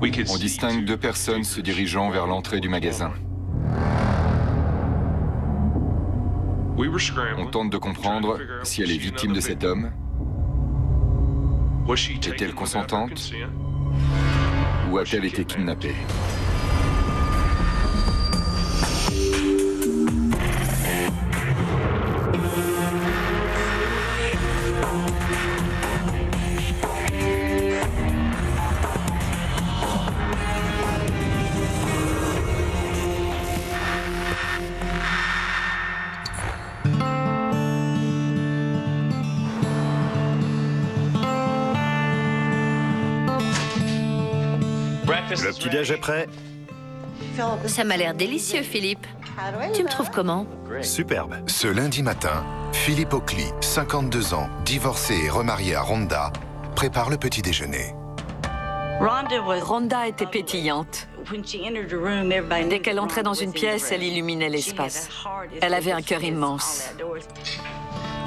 On distingue deux personnes se dirigeant vers l'entrée du magasin. On tente de comprendre si elle est victime de cet homme. Est-elle consentante ou a-t-elle été kidnappée? Le petit-déj est prêt. Ça m'a l'air délicieux, Philippe. Tu me trouves comment? Superbe. Ce lundi matin, Philippe Oakley, 52 ans, divorcé et remarié à Rhonda, prépare le petit déjeuner. Rhonda était pétillante. Dès qu'elle entrait dans une pièce, elle illuminait l'espace. Elle avait un cœur immense.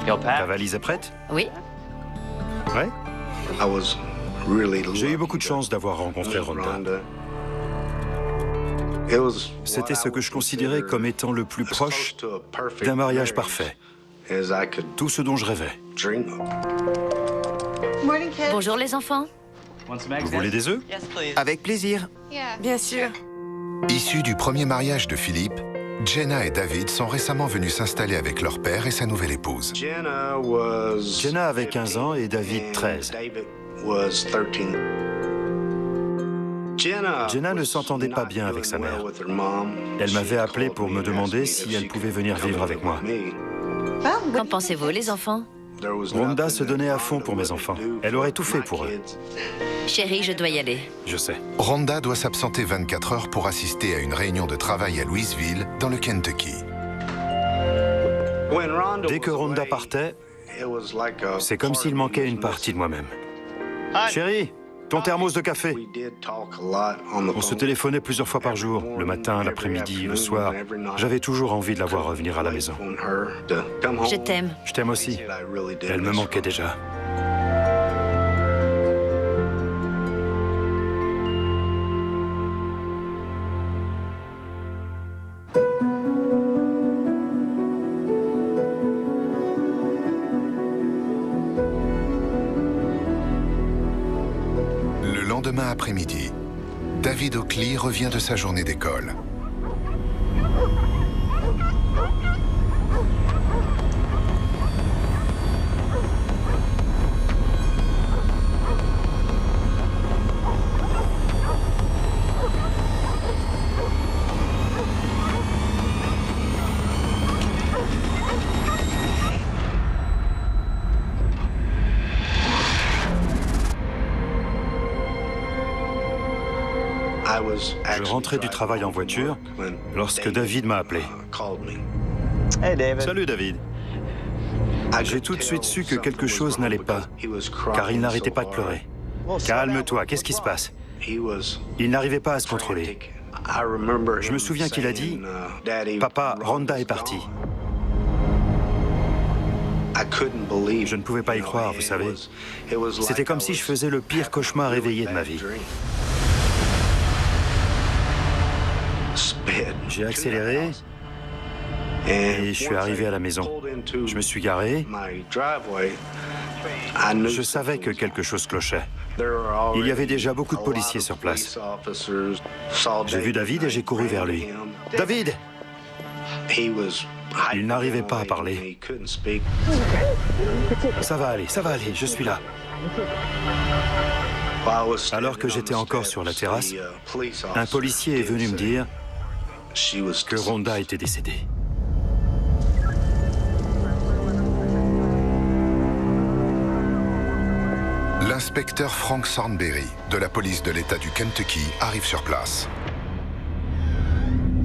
Ta valise est prête? Oui. Ouais. J'ai eu beaucoup de chance d'avoir rencontré Rhonda. C'était ce que je considérais comme étant le plus proche d'un mariage parfait. Tout ce dont je rêvais. Bonjour les enfants. Vous voulez des œufs? Avec plaisir. Bien sûr. Issus du premier mariage de Philippe, Jenna et David sont récemment venus s'installer avec leur père et sa nouvelle épouse. Jenna avait 15 ans et David 13. Jenna ne s'entendait pas bien avec sa mère. Elle m'avait appelé pour me demander si elle pouvait venir vivre avec moi. Qu'en pensez-vous, les enfants? Rhonda se donnait à fond pour mes enfants. Elle aurait tout fait pour eux. Chérie, je dois y aller. Je sais. Rhonda doit s'absenter 24 heures pour assister à une réunion de travail à Louisville, dans le Kentucky. Dès que Rhonda partait, c'est comme s'il manquait une partie de moi-même. Chérie, ton thermos de café. On se téléphonait plusieurs fois par jour, le matin, l'après-midi, le soir. J'avais toujours envie de la voir revenir à la maison. Je t'aime. Je t'aime aussi. Elle me manquait déjà. Demain après-midi, David Oakley revient de sa journée d'école. Je rentrais du travail en voiture lorsque David m'a appelé. Salut David. J'ai tout de suite su que quelque chose n'allait pas, car il n'arrêtait pas de pleurer. Calme-toi, qu'est-ce qui se passe? Il n'arrivait pas à se contrôler. Je me souviens qu'il a dit « Papa, Rhonda est partie ». Je ne pouvais pas y croire, vous savez. C'était comme si je faisais le pire cauchemar éveillé de ma vie. J'ai accéléré et je suis arrivé à la maison. Je me suis garé. Je savais que quelque chose clochait. Il y avait déjà beaucoup de policiers sur place. J'ai vu David et j'ai couru vers lui. « David !» Il n'arrivait pas à parler. « Ça va aller, je suis là. » Alors que j'étais encore sur la terrasse, un policier est venu me dire que Rhonda était décédée. L'inspecteur Frank Thornberry, de la police de l'État du Kentucky, arrive sur place.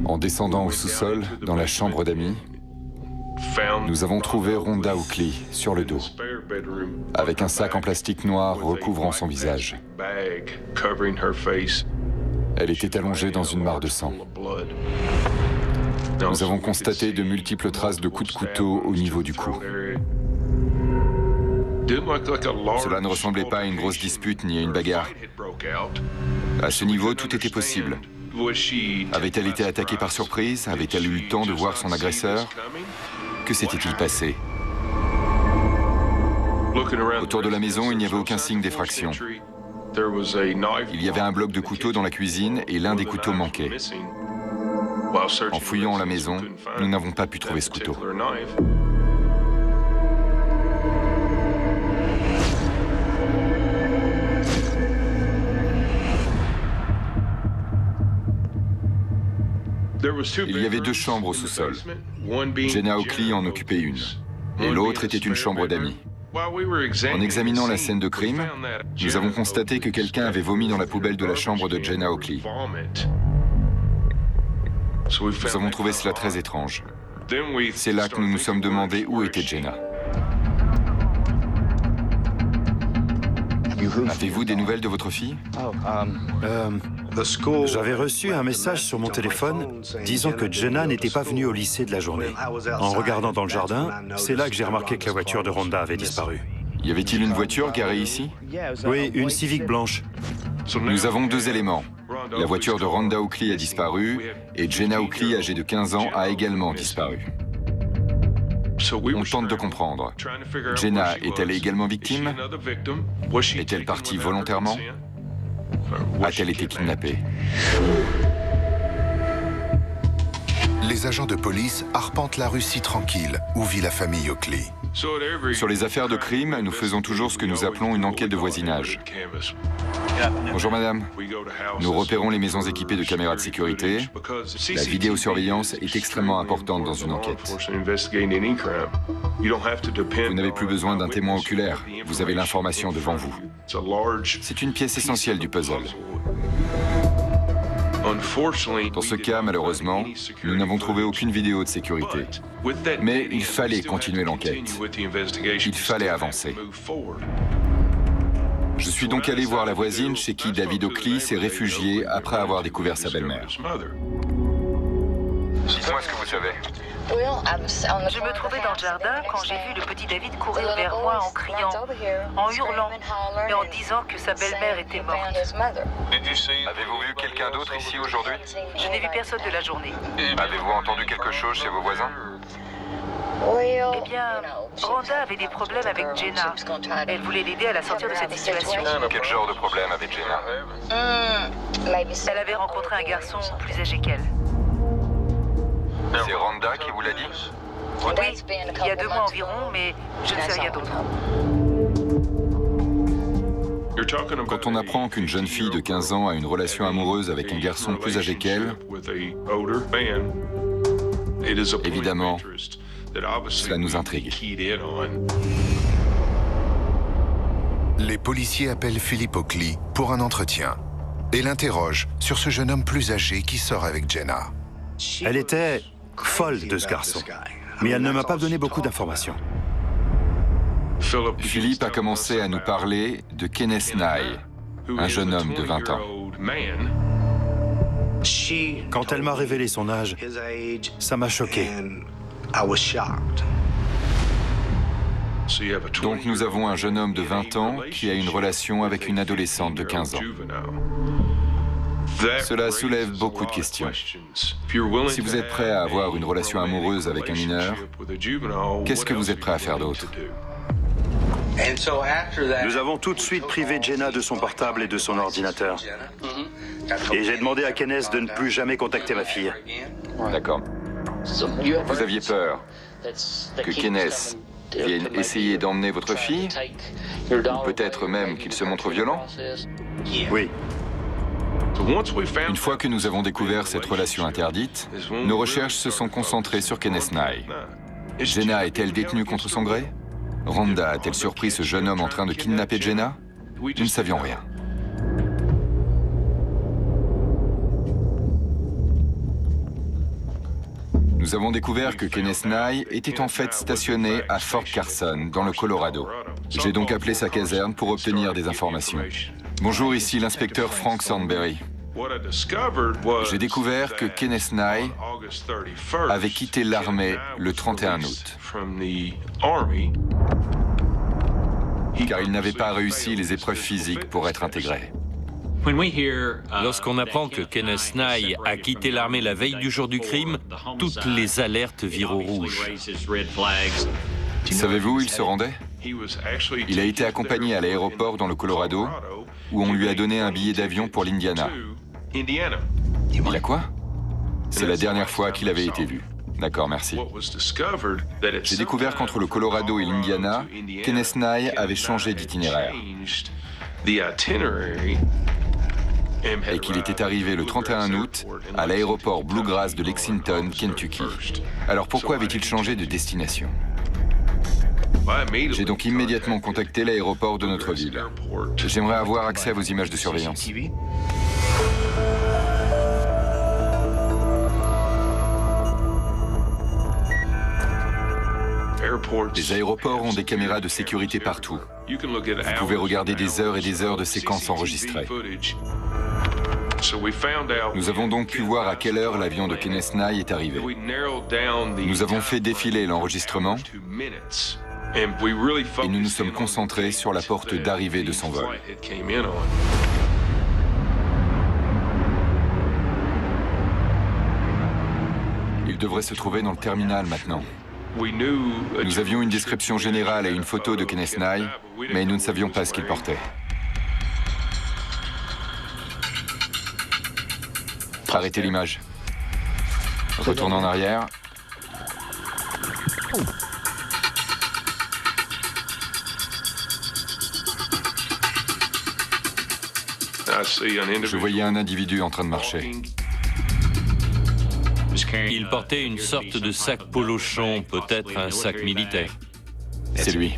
En descendant au sous-sol, dans la chambre d'amis, nous avons trouvé Rhonda Oakley sur le dos, avec un sac en plastique noir recouvrant son visage. Elle était allongée dans une mare de sang. Nous avons constaté de multiples traces de coups de couteau au niveau du cou. Cela ne ressemblait pas à une grosse dispute ni à une bagarre. À ce niveau, tout était possible. Avait-elle été attaquée par surprise? Avait-elle eu le temps de voir son agresseur? Que s'était-il passé? Autour de la maison, il n'y avait aucun signe d'effraction. Il y avait un bloc de couteaux dans la cuisine et l'un des couteaux manquait. En fouillant la maison, nous n'avons pas pu trouver ce couteau. Il y avait deux chambres au sous-sol. Jenna Oakley en occupait une, et l'autre était une chambre d'amis. En examinant la scène de crime, nous avons constaté que quelqu'un avait vomi dans la poubelle de la chambre de Jenna Oakley. Nous avons trouvé cela très étrange. C'est là que nous nous sommes demandé où était Jenna. Avez-vous des nouvelles de votre fille? J'avais reçu un message sur mon téléphone disant que Jenna n'était pas venue au lycée de la journée. En regardant dans le jardin, c'est là que j'ai remarqué que la voiture de Rhonda avait disparu. Y avait-il une voiture garée ici? Oui, une Civic blanche. Nous avons deux éléments. La voiture de Rhonda Oakley a disparu et Jenna Oakley, âgée de 15 ans, a également disparu. On tente de comprendre. Jenna est-elle également victime? Est-elle partie volontairement? A-t-elle été kidnappée? Les agents de police arpentent la rue si tranquille où vit la famille Oakley. Sur les affaires de crime, nous faisons toujours ce que nous appelons une enquête de voisinage. Bonjour madame. Nous repérons les maisons équipées de caméras de sécurité. La vidéosurveillance est extrêmement importante dans une enquête. Vous n'avez plus besoin d'un témoin oculaire. Vous avez l'information devant vous. C'est une pièce essentielle du puzzle. Dans ce cas, malheureusement, nous n'avons trouvé aucune vidéo de sécurité. Mais il fallait continuer l'enquête. Il fallait avancer. Je suis donc allé voir la voisine chez qui David Oakley s'est réfugié après avoir découvert sa belle-mère. Dites-moi ce que vous savez. Je me trouvais dans le jardin quand j'ai vu le petit David courir vers moi en criant, en hurlant et en disant que sa belle-mère était morte. Avez-vous vu quelqu'un d'autre ici aujourd'hui? Je n'ai vu personne de la journée. Avez-vous entendu quelque chose chez vos voisins? Eh bien, Rhonda avait des problèmes avec Jenna. Elle voulait l'aider à la sortir de cette situation. Quel genre de problème avec Jenna? Elle avait rencontré un garçon plus âgé qu'elle. C'est Rhonda qui vous l'a dit? Oui, il y a 2 mois environ, mais je ne sais rien d'autre. Quand on apprend qu'une jeune fille de 15 ans a une relation amoureuse avec un garçon plus âgé qu'elle, évidemment, cela nous intrigue. Les policiers appellent Philip Oakley pour un entretien et l'interrogent sur ce jeune homme plus âgé qui sort avec Jenna. Elle était folle de ce garçon, mais elle ne m'a pas donné beaucoup d'informations. Philippe a commencé à nous parler de Kenneth Nye, un jeune homme de 20 ans. Quand elle m'a révélé son âge, ça m'a choqué. Donc nous avons un jeune homme de 20 ans qui a une relation avec une adolescente de 15 ans. Cela soulève beaucoup de questions. Si vous êtes prêt à avoir une relation amoureuse avec un mineur, qu'est-ce que vous êtes prêt à faire d'autre? Nous avons tout de suite privé Jenna de son portable et de son ordinateur. Et j'ai demandé à Kenneth de ne plus jamais contacter ma fille. D'accord. Vous aviez peur que Kenneth vienne essayer d'emmener votre fille? Ou peut-être même qu'il se montre violent? Oui. Une fois que nous avons découvert cette relation interdite, nos recherches se sont concentrées sur Kenneth Nye. Jenna est-elle détenue contre son gré? Rhonda a-t-elle surpris ce jeune homme en train de kidnapper Jenna? Nous ne savions rien. Nous avons découvert que Kenneth Nye était en fait stationné à Fort Carson, dans le Colorado. J'ai donc appelé sa caserne pour obtenir des informations. Bonjour, ici l'inspecteur Frank Sandberry. J'ai découvert que Kenneth Nye avait quitté l'armée le 31 août. car il n'avait pas réussi les épreuves physiques pour être intégré. Lorsqu'on apprend que Kenneth Nye a quitté l'armée la veille du jour du crime, toutes les alertes virent au rouge. Savez-vous où il se rendait? Il a été accompagné à l'aéroport dans le Colorado, où on lui a donné un billet d'avion pour l'Indiana. Il a quoi? C'est la dernière fois qu'il avait été vu. D'accord, merci. J'ai découvert qu'entre le Colorado et l'Indiana, Kenneth Nye avait changé d'itinéraire. Et qu'il était arrivé le 31 août à l'aéroport Bluegrass de Lexington, Kentucky. Alors pourquoi avait-il changé de destination? J'ai donc immédiatement contacté l'aéroport de notre ville. J'aimerais avoir accès à vos images de surveillance. Les aéroports ont des caméras de sécurité partout. Vous pouvez regarder des heures et des heures de séquences enregistrées. Nous avons donc pu voir à quelle heure l'avion de Kenneth Nye est arrivé. Nous avons fait défiler l'enregistrement et nous nous sommes concentrés sur la porte d'arrivée de son vol. Il devrait se trouver dans le terminal maintenant. Nous avions une description générale et une photo de Kenneth Nye, mais nous ne savions pas ce qu'il portait. Arrêtez l'image. Retournons en arrière. Je voyais un individu en train de marcher. Il portait une sorte de sac polochon, peut-être un sac militaire. C'est lui.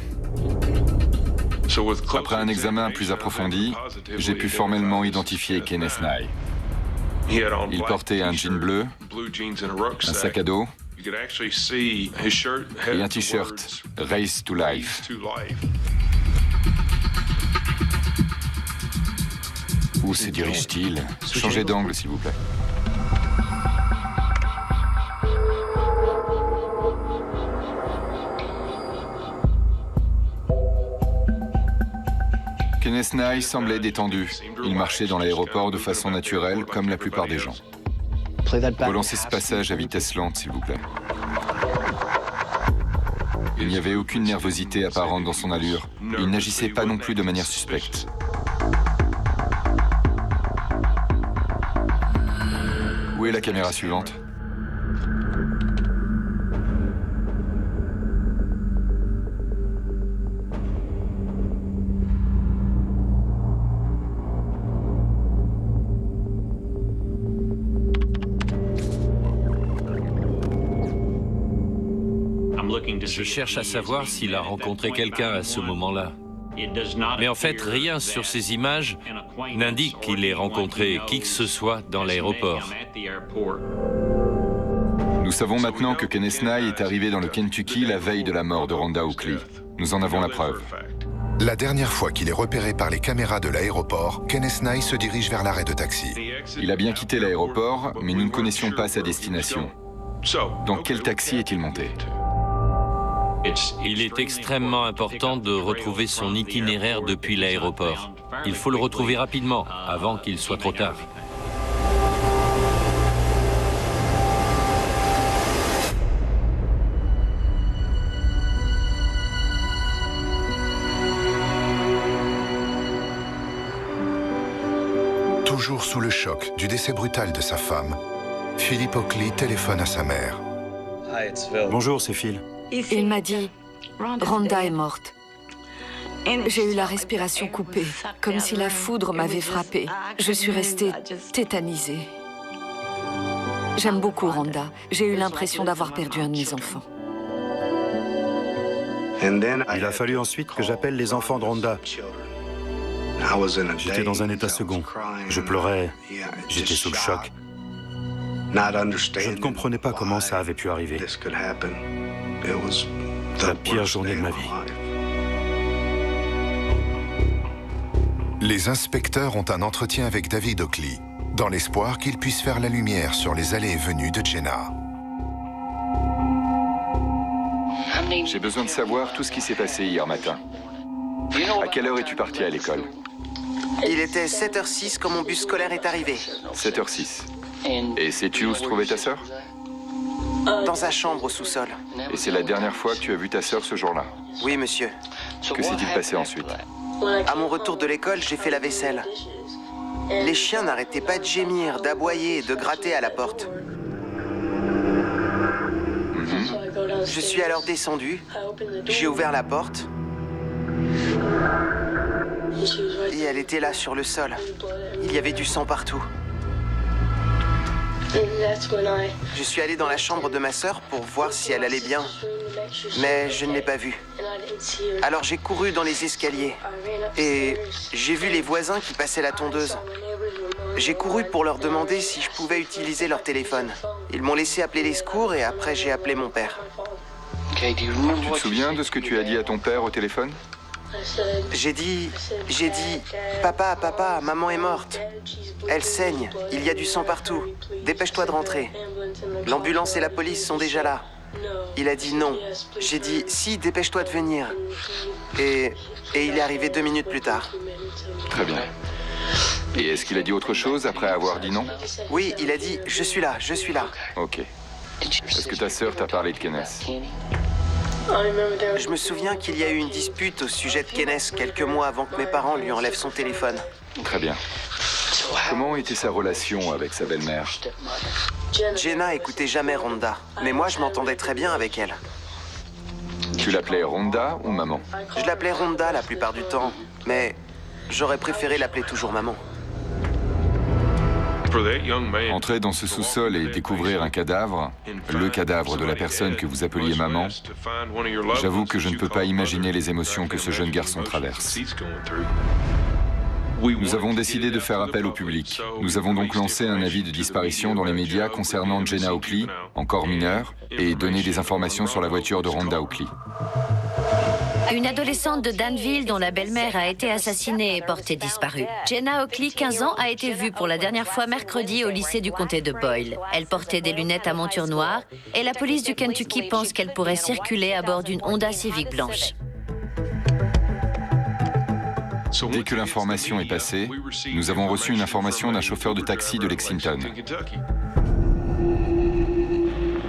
Après un examen plus approfondi, j'ai pu formellement identifier Kenneth Nye. Il portait un jean bleu, un sac à dos et un t-shirt Race to Life. Où se dirige-t-il? Changez d'angle, s'il vous plaît. Kenneth Nye semblait détendu. Il marchait dans l'aéroport de façon naturelle, comme la plupart des gens. Relancez ce passage à vitesse lente, s'il vous plaît. Il n'y avait aucune nervosité apparente dans son allure. Il n'agissait pas non plus de manière suspecte. Où est la caméra suivante? Je cherche à savoir s'il a rencontré quelqu'un à ce moment-là. Mais en fait, rien sur ces images n'indique qu'il ait rencontré qui que ce soit dans l'aéroport. Nous savons maintenant que Kenneth Nye est arrivé dans le Kentucky la veille de la mort de Rhonda Oakley. Nous en avons la preuve. La dernière fois qu'il est repéré par les caméras de l'aéroport, Kenneth Nye se dirige vers l'arrêt de taxi. Il a bien quitté l'aéroport, mais nous ne connaissions pas sa destination. Dans quel taxi est-il monté? Il est extrêmement important de retrouver son itinéraire depuis l'aéroport. Il faut le retrouver rapidement, avant qu'il soit trop tard. Toujours sous le choc du décès brutal de sa femme, Philip Oakley téléphone à sa mère. Bonjour, c'est Phil. Il m'a dit, Rhonda est morte. J'ai eu la respiration coupée, comme si la foudre m'avait frappée. Je suis restée tétanisée. J'aime beaucoup Rhonda. J'ai eu l'impression d'avoir perdu un de mes enfants. Il a fallu ensuite que j'appelle les enfants de Rhonda. J'étais dans un état second. Je pleurais, j'étais sous le choc. Je ne comprenais pas comment ça avait pu arriver. La pire journée de ma vie. Les inspecteurs ont un entretien avec David Oakley, dans l'espoir qu'il puisse faire la lumière sur les allées et venues de Jenna. J'ai besoin de savoir tout ce qui s'est passé hier matin. À quelle heure es-tu parti à l'école? Il était 7h06 quand mon bus scolaire est arrivé. 7h06. Et sais-tu où se trouvait ta sœur? Dans sa chambre au sous-sol. Et c'est la dernière fois que tu as vu ta sœur ce jour-là? Oui, monsieur. Que s'est-il passé ensuite? À mon retour de l'école, j'ai fait la vaisselle. Les chiens n'arrêtaient pas de gémir, d'aboyer et de gratter à la porte. Je suis alors descendu, j'ai ouvert la porte et elle était là sur le sol. Il y avait du sang partout. Je suis allé dans la chambre de ma sœur pour voir si elle allait bien, mais je ne l'ai pas vue. Alors j'ai couru dans les escaliers et j'ai vu les voisins qui passaient la tondeuse. J'ai couru pour leur demander si je pouvais utiliser leur téléphone. Ils m'ont laissé appeler les secours et après j'ai appelé mon père. Tu te souviens de ce que tu as dit à ton père au téléphone? J'ai dit, papa, maman est morte. Elle saigne, il y a du sang partout. Dépêche-toi de rentrer. L'ambulance et la police sont déjà là. Il a dit non. J'ai dit, si, dépêche-toi de venir. Et il est arrivé 2 minutes plus tard. Très bien. Et est-ce qu'il a dit autre chose après avoir dit non? Oui, il a dit, je suis là. Ok. Est-ce que ta sœur t'a parlé de Kenneth? Je me souviens qu'il y a eu une dispute au sujet de Kenneth quelques mois avant que mes parents lui enlèvent son téléphone. Très bien. Comment était sa relation avec sa belle-mère? Jenna écoutait jamais Rhonda, mais moi je m'entendais très bien avec elle. Tu l'appelais Rhonda ou maman? Je l'appelais Rhonda la plupart du temps, mais j'aurais préféré l'appeler toujours maman. Entrer dans ce sous-sol et découvrir un cadavre, le cadavre de la personne que vous appeliez maman, j'avoue que je ne peux pas imaginer les émotions que ce jeune garçon traverse. Nous avons décidé de faire appel au public. Nous avons donc lancé un avis de disparition dans les médias concernant Jenna Oakley, encore mineure, et donné des informations sur la voiture de Rhonda Oakley. Une adolescente de Danville dont la belle-mère a été assassinée est portée disparue. Jenna Oakley, 15 ans, a été vue pour la dernière fois mercredi au lycée du comté de Boyle. Elle portait des lunettes à monture noire et la police du Kentucky pense qu'elle pourrait circuler à bord d'une Honda Civic blanche. Dès que l'information est passée, nous avons reçu une information d'un chauffeur de taxi de Lexington.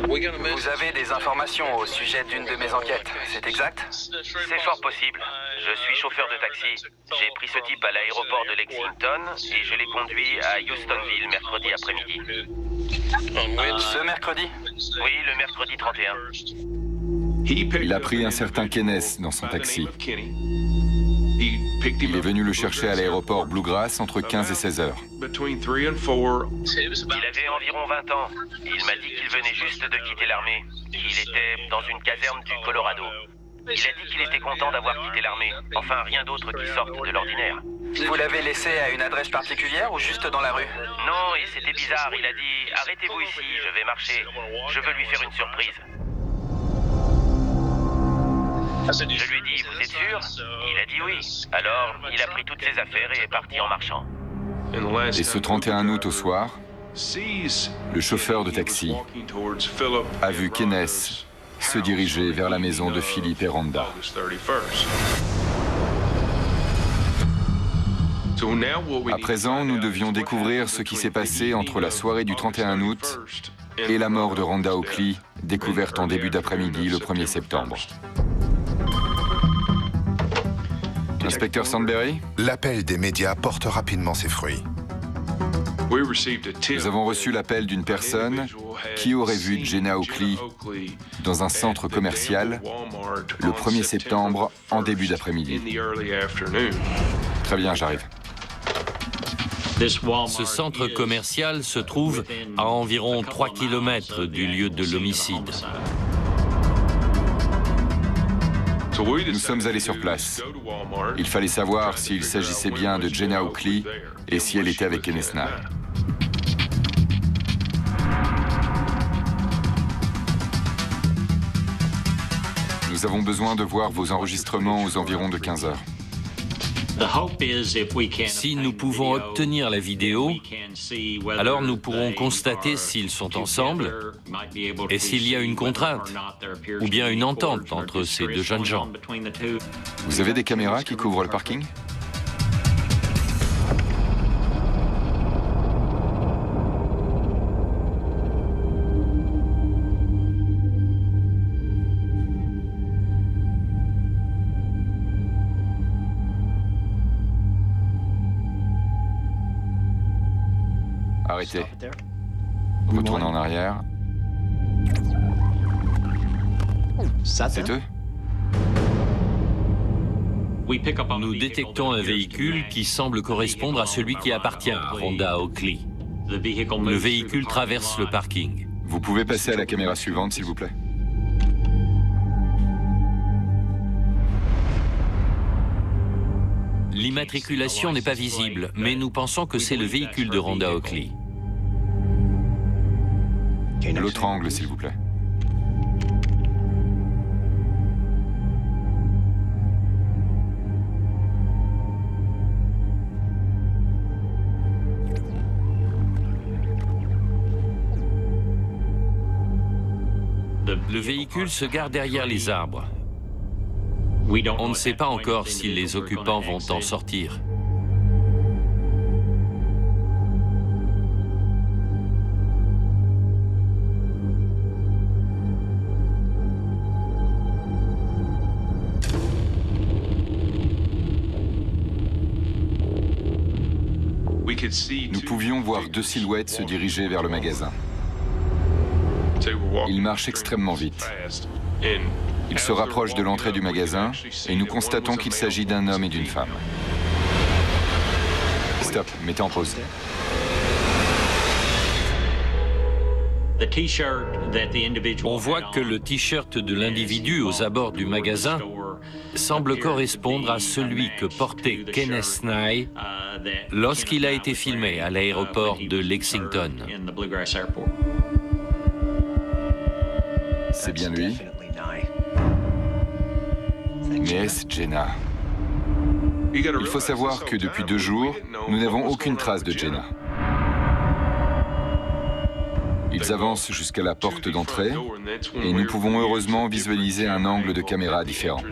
Vous avez des informations au sujet d'une de mes enquêtes, c'est exact? C'est fort possible. Je suis chauffeur de taxi. J'ai pris ce type à l'aéroport de Lexington et je l'ai conduit à Houstonville mercredi après-midi. Ce mercredi? Oui, le mercredi 31. Il a pris un certain Kenneth dans son taxi. Il est venu le chercher à l'aéroport Bluegrass entre 15 et 16 heures. Il avait environ 20 ans. Il m'a dit qu'il venait juste de quitter l'armée, qu'il était dans une caserne du Colorado. Il a dit qu'il était content d'avoir quitté l'armée. Enfin, rien d'autre qui sorte de l'ordinaire. Vous l'avez laissé à une adresse particulière ou juste dans la rue? Non, et c'était bizarre. Il a dit « Arrêtez-vous ici, je vais marcher. Je veux lui faire une surprise. » Je lui ai dit « Vous êtes sûr ?» Il a dit oui. Alors, il a pris toutes ses affaires et est parti en marchant. Et ce 31 août au soir, le chauffeur de taxi a vu Kenneth se diriger vers la maison de Philippe et Rhonda. À présent, nous devions découvrir ce qui s'est passé entre la soirée du 31 août et la mort de Rhonda Oakley, découverte en début d'après-midi le 1er septembre. Inspecteur Sandberry? L'appel des médias porte rapidement ses fruits. Nous avons reçu l'appel d'une personne qui aurait vu Jenna Oakley dans un centre commercial le 1er septembre en début d'après-midi. Très bien, j'arrive. Ce centre commercial se trouve à environ 3 km du lieu de l'homicide. Nous sommes allés sur place. Il fallait savoir s'il s'agissait bien de Jenna Oakley et si elle était avec Kenneth Nye. Nous avons besoin de voir vos enregistrements aux environs de 15 heures. Si nous pouvons obtenir la vidéo, alors nous pourrons constater s'ils sont ensemble et s'il y a une contrainte ou bien une entente entre ces deux jeunes gens. Vous avez des caméras qui couvrent le parking? Arrêtez. Retournez en arrière. C'est eux? Nous détectons un véhicule qui semble correspondre à celui qui appartient à Rhonda Oakley. Le véhicule traverse le parking. Vous pouvez passer à la caméra suivante, s'il vous plaît? L'immatriculation n'est pas visible, mais nous pensons que c'est le véhicule de Rhonda Oakley. L'autre angle, s'il vous plaît. Le véhicule se gare derrière les arbres. On ne sait pas encore si les occupants vont en sortir. Nous pouvions voir deux silhouettes se diriger vers le magasin. Ils marchent extrêmement vite. Ils se rapprochent de l'entrée du magasin et nous constatons qu'il s'agit d'un homme et d'une femme. Stop, mettez en pause. On voit que le t-shirt de l'individu aux abords du magasin semble correspondre à celui que portait Kenneth Nye lorsqu'il a été filmé à l'aéroport de Lexington. C'est bien lui. Mais est-ce Jenna? Il faut savoir que depuis 2 jours, nous n'avons aucune trace de Jenna. Ils avancent jusqu'à la porte d'entrée et nous pouvons heureusement visualiser un angle de caméra différent.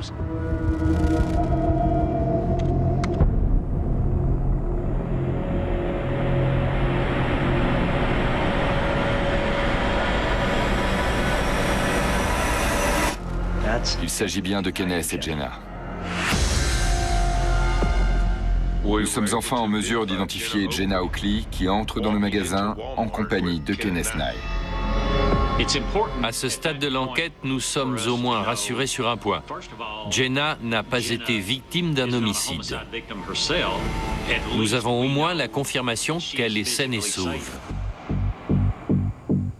Il s'agit bien de Kenneth et Jenna. Nous sommes enfin en mesure d'identifier Jenna Oakley qui entre dans le magasin en compagnie de Kenneth Nye. À ce stade de l'enquête, nous sommes au moins rassurés sur un point. Jenna n'a pas été victime d'un homicide. Nous avons au moins la confirmation qu'elle est saine et sauve.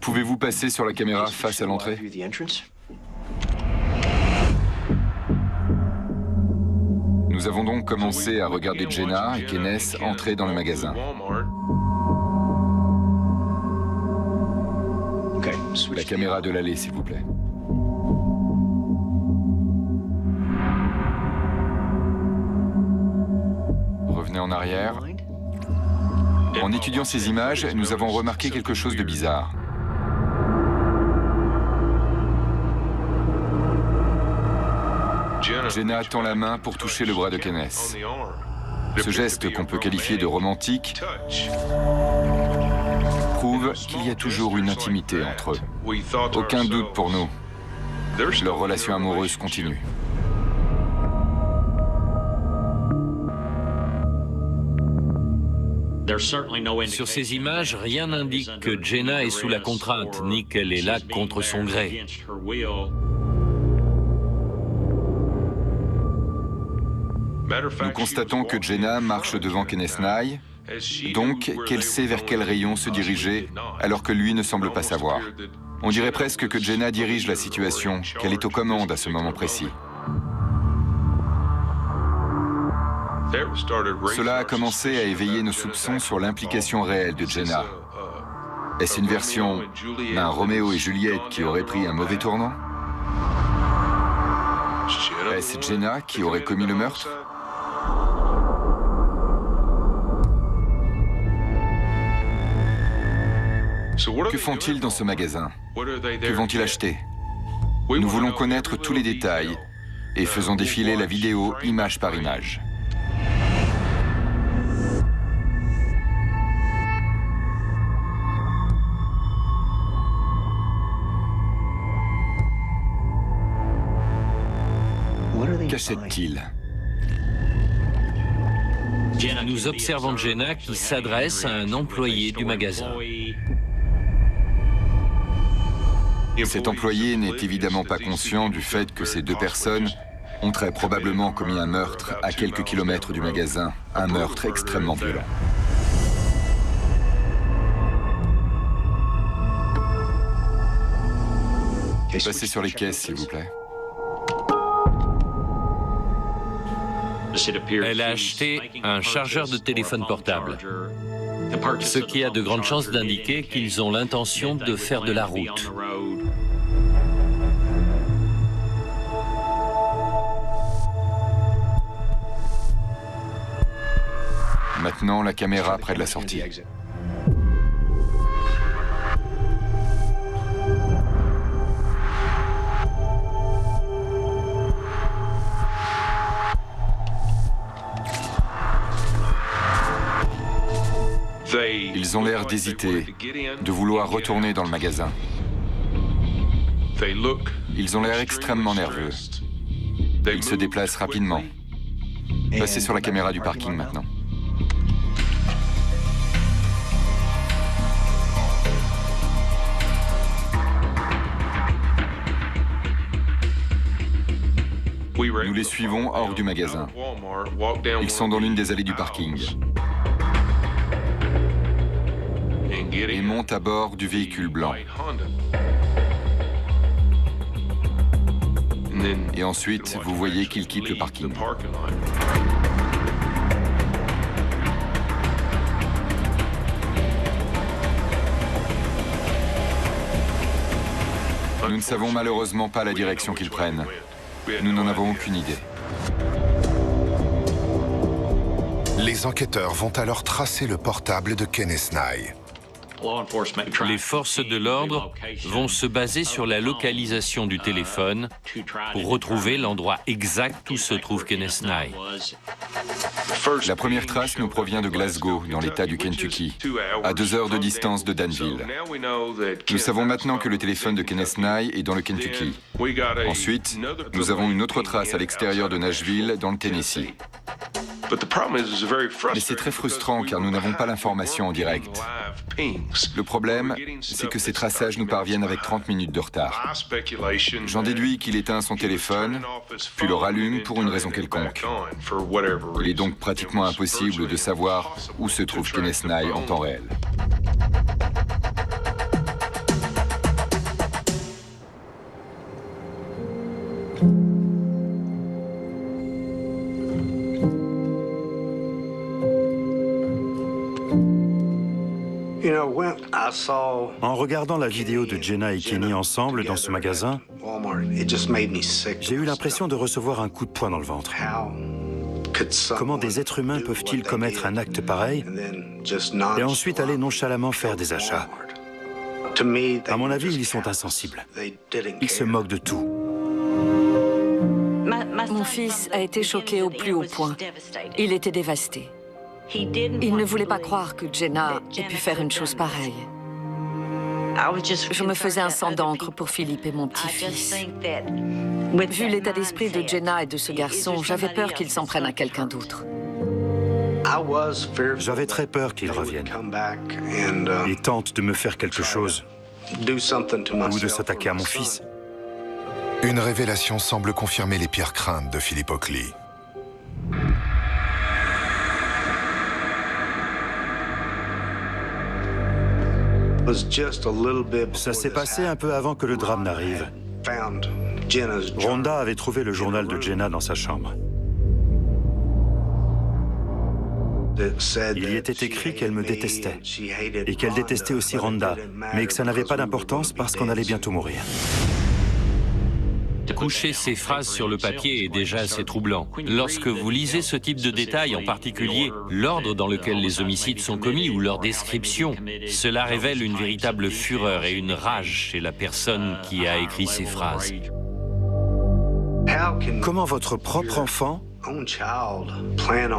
Pouvez-vous passer sur la caméra face à l'entrée? Nous avons donc commencé à regarder Jenna et Kenneth entrer dans le magasin. La caméra de l'allée, s'il vous plaît. Revenez en arrière. En étudiant ces images, nous avons remarqué quelque chose de bizarre. Jenna tend la main pour toucher le bras de Kenneth. Ce geste, qu'on peut qualifier de romantique, prouve qu'il y a toujours une intimité entre eux. Aucun doute pour nous. Leur relation amoureuse continue. Sur ces images, rien n'indique que Jenna est sous la contrainte, ni qu'elle est là contre son gré. Nous constatons que Jenna marche devant Kenneth Nye, donc qu'elle sait vers quel rayon se diriger, alors que lui ne semble pas savoir. On dirait presque que Jenna dirige la situation, qu'elle est aux commandes à ce moment précis. Cela a commencé à éveiller nos soupçons sur l'implication réelle de Jenna. Est-ce une version d'un Roméo et Juliette qui aurait pris un mauvais tournant? Est-ce Jenna qui aurait commis le meurtre? Que font-ils dans ce magasin? Que vont-ils acheter? Nous voulons connaître tous les détails et faisons défiler la vidéo image par image. Qu'achètent-ils? Nous observons Jenna qui s'adresse à un employé du magasin. Cet employé n'est évidemment pas conscient du fait que ces deux personnes ont très probablement commis un meurtre à quelques kilomètres du magasin, un meurtre extrêmement violent. Passez sur les caisses, s'il vous plaît. Elle a acheté un chargeur de téléphone portable, ce qui a de grandes chances d'indiquer qu'ils ont l'intention de faire de la route. Maintenant, la caméra près de la sortie. Ils ont l'air d'hésiter, de vouloir retourner dans le magasin. Ils ont l'air extrêmement nerveux. Ils se déplacent rapidement. Passez sur la caméra du parking maintenant. Nous les suivons hors du magasin. Ils sont dans l'une des allées du parking. Et montent à bord du véhicule blanc. Et ensuite, vous voyez qu'ils quittent le parking. Nous ne savons malheureusement pas la direction qu'ils prennent. Nous n'en avons aucune idée. Les enquêteurs vont alors tracer le portable de Kenneth Nye. Les forces de l'ordre vont se baser sur la localisation du téléphone pour retrouver l'endroit exact où se trouve Kenneth Nye. La première trace nous provient de Glasgow, dans l'État du Kentucky, à 2 heures de distance de Danville. Nous savons maintenant que le téléphone de Kenneth Nye est dans le Kentucky. Ensuite, nous avons une autre trace à l'extérieur de Nashville, dans le Tennessee. Mais c'est très frustrant car nous n'avons pas l'information en direct. Le problème, c'est que ces traçages nous parviennent avec 30 minutes de retard. J'en déduis qu'il éteint son téléphone, puis le rallume pour une raison quelconque. Il est donc pratiquement impossible de savoir où se trouve Kenneth Nye en temps réel. En regardant la vidéo de Jenna et Kenny ensemble dans ce magasin, j'ai eu l'impression de recevoir un coup de poing dans le ventre. Comment des êtres humains peuvent-ils commettre un acte pareil et ensuite aller nonchalamment faire des achats? À mon avis, ils sont insensibles. Ils se moquent de tout. Mon fils a été choqué au plus haut point. Il était dévasté. Il ne voulait pas croire que Jenna ait pu faire une chose pareille. Je me faisais un sang d'encre pour Philippe et mon petit-fils. Vu l'état d'esprit de Jenna et de ce garçon, j'avais peur qu'ils s'en prennent à quelqu'un d'autre. J'avais très peur qu'ils reviennent et tentent de me faire quelque chose ou de s'attaquer à mon fils. Une révélation semble confirmer les pires craintes de Philip Oakley. Ça s'est passé un peu avant que le drame n'arrive. Rhonda avait trouvé le journal de Jenna dans sa chambre. Il y était écrit qu'elle me détestait et qu'elle détestait aussi Rhonda, mais que ça n'avait pas d'importance parce qu'on allait bientôt mourir. Coucher ces phrases sur le papier est déjà assez troublant. Lorsque vous lisez ce type de détails, en particulier l'ordre dans lequel les homicides sont commis ou leur description, cela révèle une véritable fureur et une rage chez la personne qui a écrit ces phrases. Comment votre propre enfant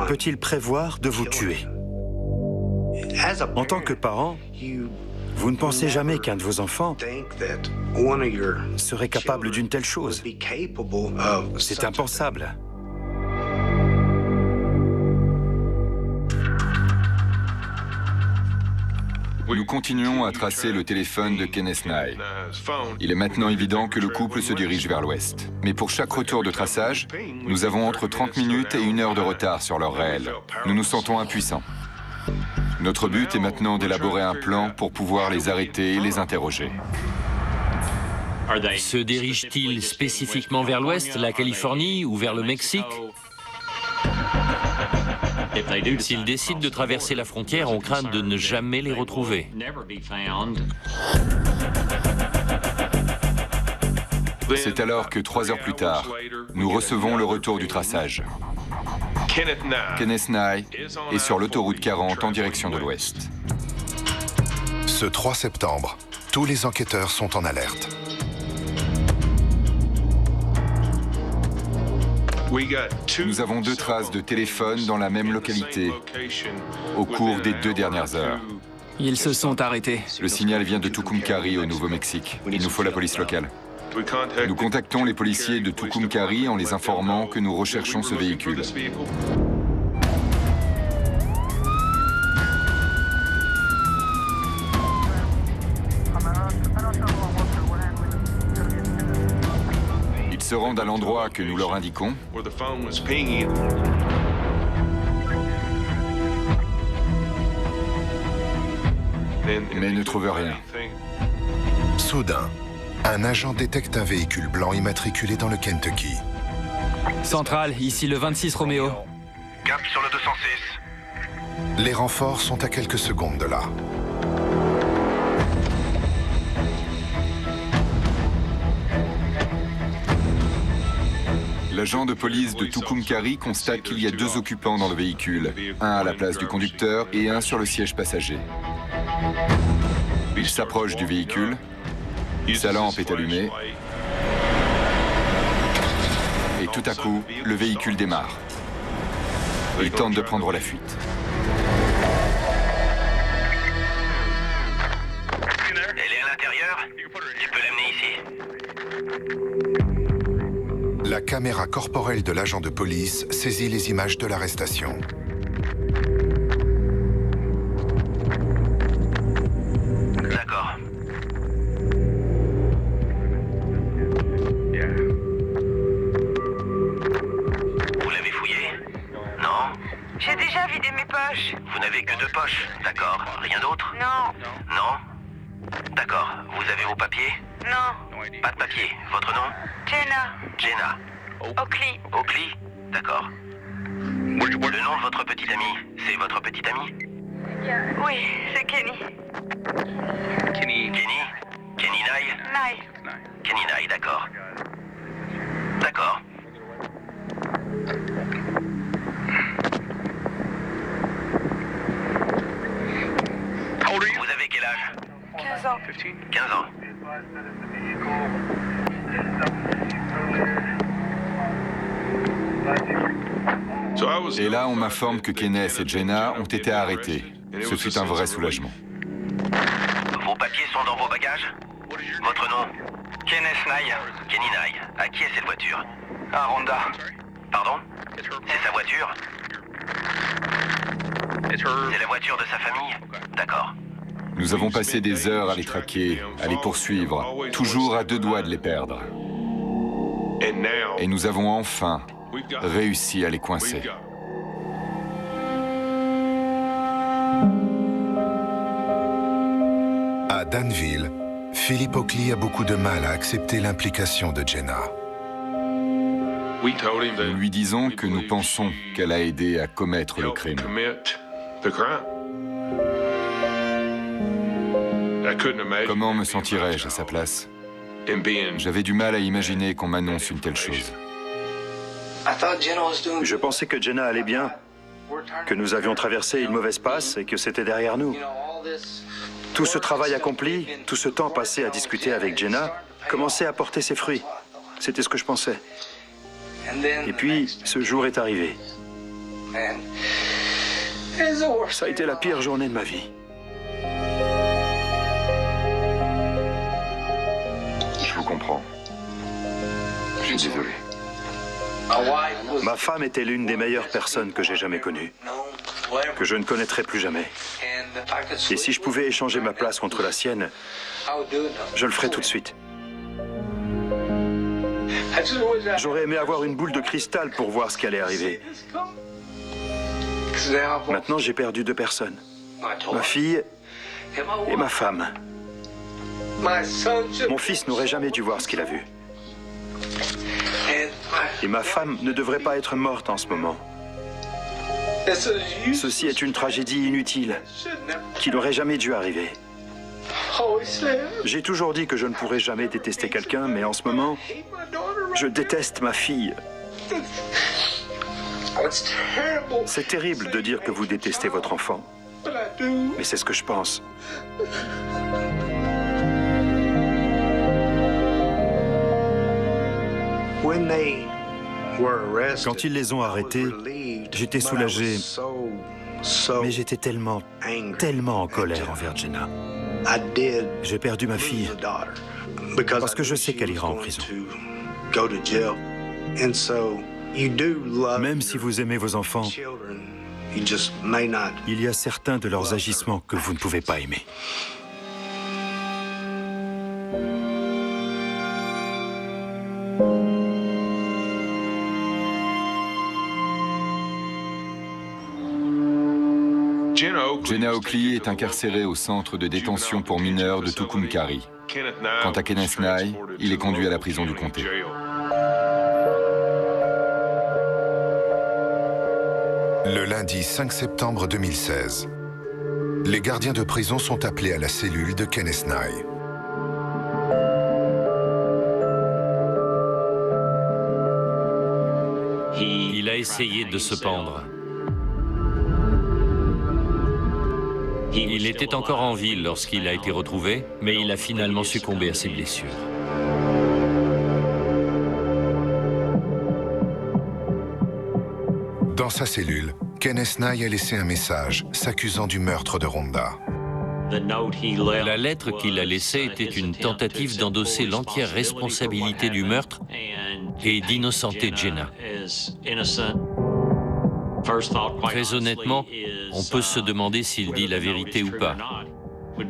peut-il prévoir de vous tuer? En tant que parent, vous ne pensez jamais qu'un de vos enfants serait capable d'une telle chose. C'est impensable. Nous continuons à tracer le téléphone de Kenneth Nye. Il est maintenant évident que le couple se dirige vers l'ouest. Mais pour chaque retour de traçage, nous avons entre 30 minutes et 1 heure de retard sur leur réel. Nous nous sentons impuissants. Notre but est maintenant d'élaborer un plan pour pouvoir les arrêter et les interroger. Se dirigent-ils spécifiquement vers l'ouest, la Californie ou vers le Mexique? S'ils décident de traverser la frontière, on craint de ne jamais les retrouver. C'est alors que 3 heures plus tard, nous recevons le retour du traçage. Kenneth Nye est sur l'autoroute 40 en direction de l'ouest. Ce 3 septembre, tous les enquêteurs sont en alerte. Nous avons 2 traces de téléphone dans la même localité au cours des 2 dernières heures. Ils se sont arrêtés. Le signal vient de Tucumcari au Nouveau-Mexique. Il nous faut la police locale. Nous contactons les policiers de Tucumcari en les informant que nous recherchons ce véhicule. Ils se rendent à l'endroit que nous leur indiquons. Mais ne trouvent rien. Soudain, un agent détecte un véhicule blanc immatriculé dans le Kentucky. Centrale, ici le 26 Roméo. Cap sur le 206. Les renforts sont à quelques secondes de là. L'agent de police de Tucumcari constate qu'il y a 2 occupants dans le véhicule, un à la place du conducteur et un sur le siège passager. Il s'approche du véhicule, sa lampe est allumée, et tout à coup, le véhicule démarre. Il tente de prendre la fuite. Elle est à l'intérieur. Tu peux l'amener ici. La caméra corporelle de l'agent de police saisit les images de l'arrestation. D'accord. Vous l'avez fouillé? Non? J'ai déjà vidé mes poches. Vous n'avez que 2 poches, d'accord. Rien d'autre? Non. Non? D'accord. Vous avez vos papiers? Non. Pas de papier. Votre nom? Jenna. Jenna. Oakley. Oakley? D'accord. Le nom de votre petite amie, c'est votre petite amie? Oui, c'est Kenny. Kenny? Kenny Nye? Nye. Kenny Nye, d'accord. D'accord. Vous avez quel âge? 15 ans. 15 ans. Et là, on m'informe que Kenneth et Jenna ont été arrêtés. Ce fut un vrai soulagement. Vos papiers sont dans vos bagages? Votre nom? Kenneth Nye. Kenny Nye. À qui est cette voiture? À Rhonda. Pardon? C'est sa voiture? C'est la voiture de sa famille? D'accord. Nous avons passé des heures à les traquer, à les poursuivre, toujours à 2 doigts de les perdre. Et nous avons enfin réussi à les coincer. À Danville, Philip Oakley a beaucoup de mal à accepter l'implication de Jenna. Nous lui disons que nous pensons qu'elle a aidé à commettre le crime. Comment me sentirais-je à sa place? J'avais du mal à imaginer qu'on m'annonce une telle chose. Je pensais que Jenna allait bien, que nous avions traversé une mauvaise passe et que c'était derrière nous. Tout ce travail accompli, tout ce temps passé à discuter avec Jenna, commençait à porter ses fruits. C'était ce que je pensais. Et puis, ce jour est arrivé. Ça a été la pire journée de ma vie. Je vous comprends. Je suis désolé. Ma femme était l'une des meilleures personnes que j'ai jamais connues, que je ne connaîtrai plus jamais. Et si je pouvais échanger ma place contre la sienne, je le ferais tout de suite. J'aurais aimé avoir une boule de cristal pour voir ce qui allait arriver. Maintenant, j'ai perdu 2 personnes. Ma fille et ma femme. Mon fils n'aurait jamais dû voir ce qu'il a vu. Et ma femme ne devrait pas être morte en ce moment. Ceci est une tragédie inutile, qui n'aurait jamais dû arriver. J'ai toujours dit que je ne pourrais jamais détester quelqu'un, mais en ce moment, je déteste ma fille. C'est terrible de dire que vous détestez votre enfant, mais c'est ce que je pense. Quand ils les ont arrêtés, j'étais soulagé, mais j'étais tellement en colère envers Jenna. J'ai perdu ma fille, parce que je sais qu'elle ira en prison. Même si vous aimez vos enfants, il y a certains de leurs agissements que vous ne pouvez pas aimer. Jenna Oakley est incarcérée au centre de détention pour mineurs de Tucumcari. Quant à Kenneth Nye, il est conduit à la prison du comté. Le lundi 5 septembre 2016, les gardiens de prison sont appelés à la cellule de Kenneth Nye. Il a essayé de se pendre. Il était encore en vie lorsqu'il a été retrouvé, mais il a finalement succombé à ses blessures. Dans sa cellule, Kenneth Nye a laissé un message s'accusant du meurtre de Rhonda. La lettre qu'il a laissée était une tentative d'endosser l'entière responsabilité du meurtre et d'innocenter Jenna. Très honnêtement, on peut se demander s'il dit la vérité ou pas.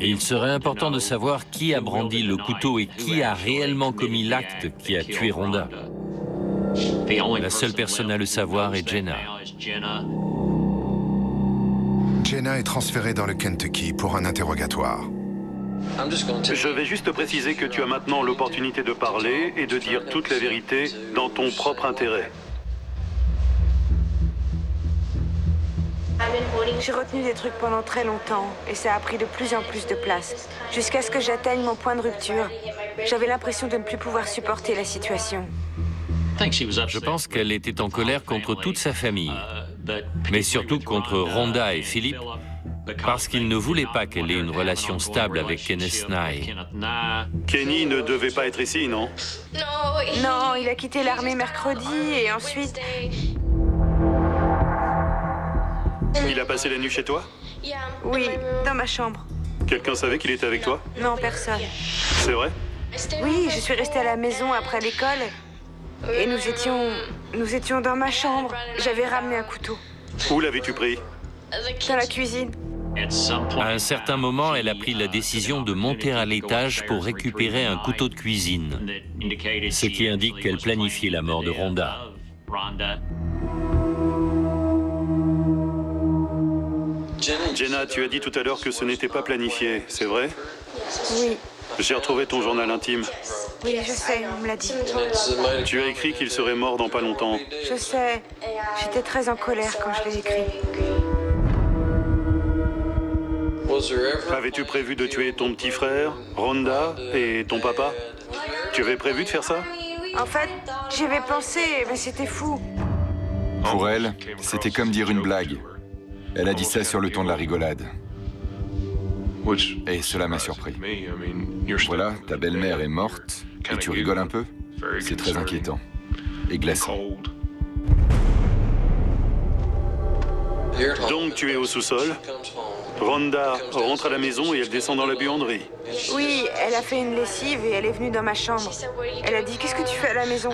Et il serait important de savoir qui a brandi le couteau et qui a réellement commis l'acte qui a tué Rhonda. La seule personne à le savoir est Jenna. Jenna est transférée dans le Kentucky pour un interrogatoire. Je vais juste préciser que tu as maintenant l'opportunité de parler et de dire toute la vérité dans ton propre intérêt. J'ai retenu des trucs pendant très longtemps et ça a pris de plus en plus de place, jusqu'à ce que j'atteigne mon point de rupture. J'avais l'impression de ne plus pouvoir supporter la situation. Je pense qu'elle était en colère contre toute sa famille, mais surtout contre Rhonda et Philip, parce qu'ils ne voulaient pas qu'elle ait une relation stable avec Kenneth Nye. Kenny ne devait pas être ici, non? Non, il a quitté l'armée mercredi et ensuite... Il a passé la nuit chez toi? Oui, dans ma chambre. Quelqu'un savait qu'il était avec toi? Non, personne. C'est vrai? Oui, je suis restée à la maison après l'école et nous étions dans ma chambre. J'avais ramené un couteau. Où l'avais-tu pris? Dans la cuisine. À un certain moment, elle a pris la décision de monter à l'étage pour récupérer un couteau de cuisine, ce qui indique qu'elle planifiait la mort de Rhonda. Jenna, tu as dit tout à l'heure que ce n'était pas planifié, c'est vrai? Oui. J'ai retrouvé ton journal intime. Oui, je sais, on me l'a dit. Tu as écrit qu'il serait mort dans pas longtemps. Je sais. J'étais très en colère quand je l'ai écrit. Avais-tu prévu de tuer ton petit frère, Rhonda, et ton papa? Tu avais prévu de faire ça? En fait, j'y avais pensé, mais c'était fou. Pour elle, c'était comme dire une blague. Elle a dit ça sur le ton de la rigolade. Et cela m'a surpris. Voilà, ta belle-mère est morte et tu rigoles un peu? C'est très inquiétant et glaçant. Donc tu es au sous-sol. Rhonda rentre à la maison et elle descend dans la buanderie. Oui, elle a fait une lessive et elle est venue dans ma chambre. Elle a dit « Qu'est-ce que tu fais à la maison ?»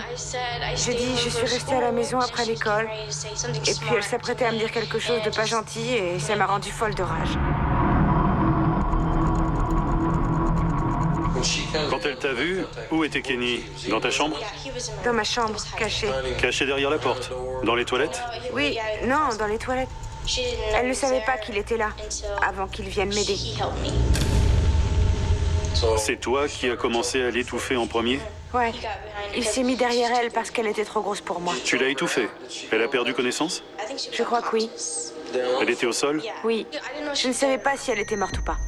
J'ai dit « Je suis restée à la maison après l'école. » Et puis elle s'apprêtait à me dire quelque chose de pas gentil et ça m'a rendue folle de rage. Quand elle t'a vu, où était Kenny? Dans ta chambre? Dans ma chambre, cachée. Caché derrière la porte? Dans les toilettes? Oui, non, dans les toilettes. Elle ne savait pas qu'il était là, avant qu'il vienne m'aider. C'est toi qui as commencé à l'étouffer en premier? Ouais. Il s'est mis derrière elle parce qu'elle était trop grosse pour moi. Tu l'as étouffée? Elle a perdu connaissance? Je crois que oui. Elle était au sol? Oui. Je ne savais pas si elle était morte ou pas.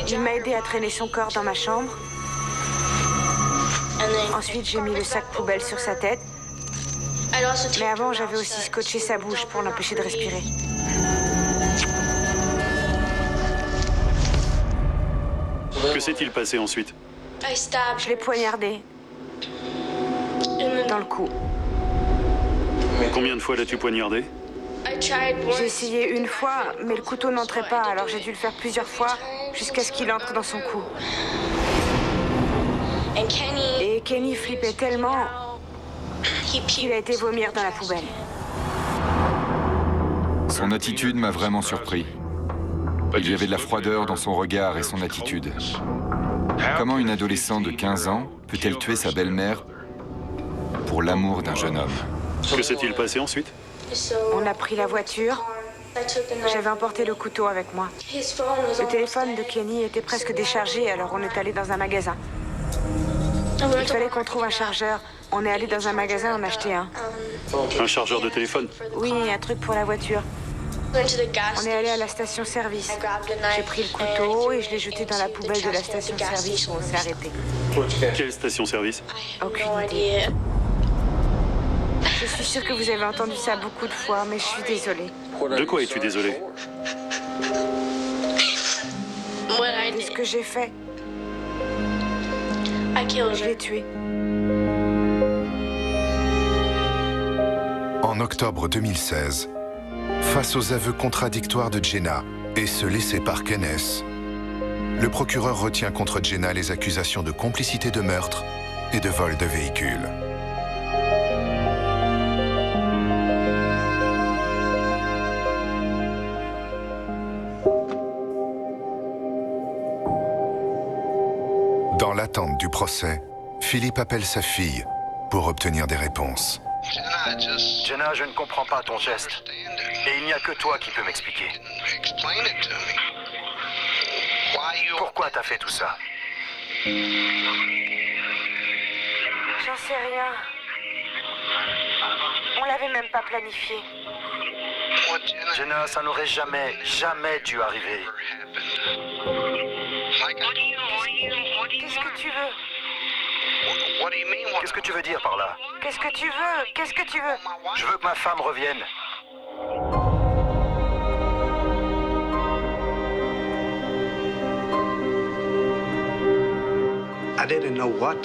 Il m'a aidé à traîner son corps dans ma chambre. Ensuite, j'ai mis le sac poubelle sur sa tête. Mais avant, j'avais aussi scotché sa bouche pour l'empêcher de respirer. Que s'est-il passé ensuite? Je l'ai poignardé. Dans le cou. Combien de fois l'as-tu poignardé? J'ai essayé une fois, mais le couteau n'entrait pas, alors j'ai dû le faire plusieurs fois jusqu'à ce qu'il entre dans son cou. Et Kenny flippait tellement qu'il a été vomir dans la poubelle. Son attitude m'a vraiment surpris. Il y avait de la froideur dans son regard et son attitude. Comment une adolescente de 15 ans peut-elle tuer sa belle-mère pour l'amour d'un jeune homme? Que s'est-il passé ensuite? On a pris la voiture. J'avais emporté le couteau avec moi. Le téléphone de Kenny était presque déchargé, alors on est allé dans un magasin. Il fallait qu'on trouve un chargeur. On est allé dans un magasin en acheter un. Un chargeur de téléphone? Oui, un truc pour la voiture. On est allé à la station-service. J'ai pris le couteau et je l'ai jeté dans la poubelle de la station-service où on s'est arrêté. Quelle station-service? Aucune idée. Je suis sûre que vous avez entendu ça beaucoup de fois, mais je suis désolée. De quoi es-tu désolée? De ce que j'ai fait. Je l'ai tué. En octobre 2016, face aux aveux contradictoires de Jenna et ceux laissés par Kenneth, le procureur retient contre Jenna les accusations de complicité de meurtre et de vol de véhicule. Dans l'attente du procès, Philippe appelle sa fille pour obtenir des réponses. Jenna, je ne comprends pas ton geste. Et il n'y a que toi qui peux m'expliquer. Pourquoi t'as fait tout ça? J'en sais rien. On l'avait même pas planifié. Jenna, ça n'aurait jamais dû arriver. Qu'est-ce que tu veux? Qu'est-ce que tu veux dire par là? Qu'est-ce que tu veux? Qu'est-ce que tu veux? Je veux que ma femme revienne.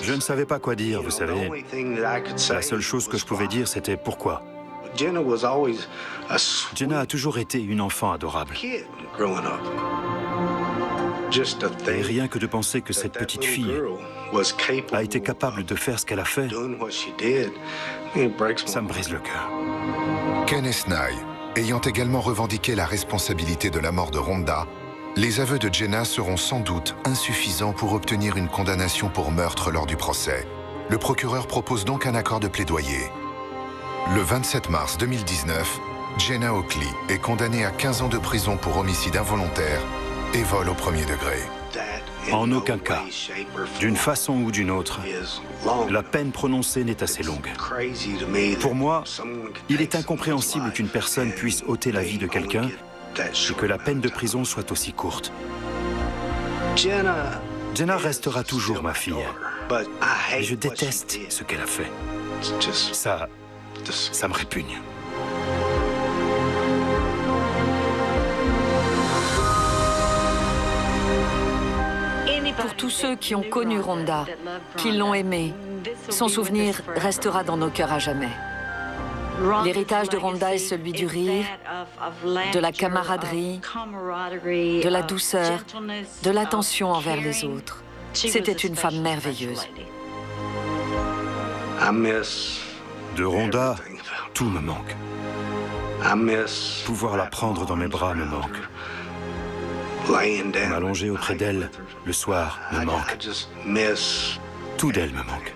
Je ne savais pas quoi dire, vous savez. La seule chose que je pouvais dire, c'était pourquoi. Jenna a toujours été une enfant adorable. Et rien que de penser que cette petite fille a été capable de faire ce qu'elle a fait, ça me brise le cœur. Kenneth Nye, ayant également revendiqué la responsabilité de la mort de Rhonda, les aveux de Jenna seront sans doute insuffisants pour obtenir une condamnation pour meurtre lors du procès. Le procureur propose donc un accord de plaidoyer. Le 27 mars 2019, Jenna Oakley est condamnée à 15 ans de prison pour homicide involontaire et vol au premier degré. En aucun cas, d'une façon ou d'une autre, la peine prononcée n'est assez longue. Pour moi, il est incompréhensible qu'une personne puisse ôter la vie de quelqu'un et que la peine de prison soit aussi courte. Jenna restera toujours ma fille. Et je déteste ce qu'elle a fait. Ça me répugne. Pour tous ceux qui ont connu Rhonda, qui l'ont aimée, son souvenir restera dans nos cœurs à jamais. L'héritage de Rhonda est celui du rire, de la camaraderie, de la douceur, de l'attention envers les autres. C'était une femme merveilleuse. De Rhonda, tout me manque. Pouvoir la prendre dans mes bras me manque. M'allonger auprès d'elle le soir me manque. Tout d'elle me manque.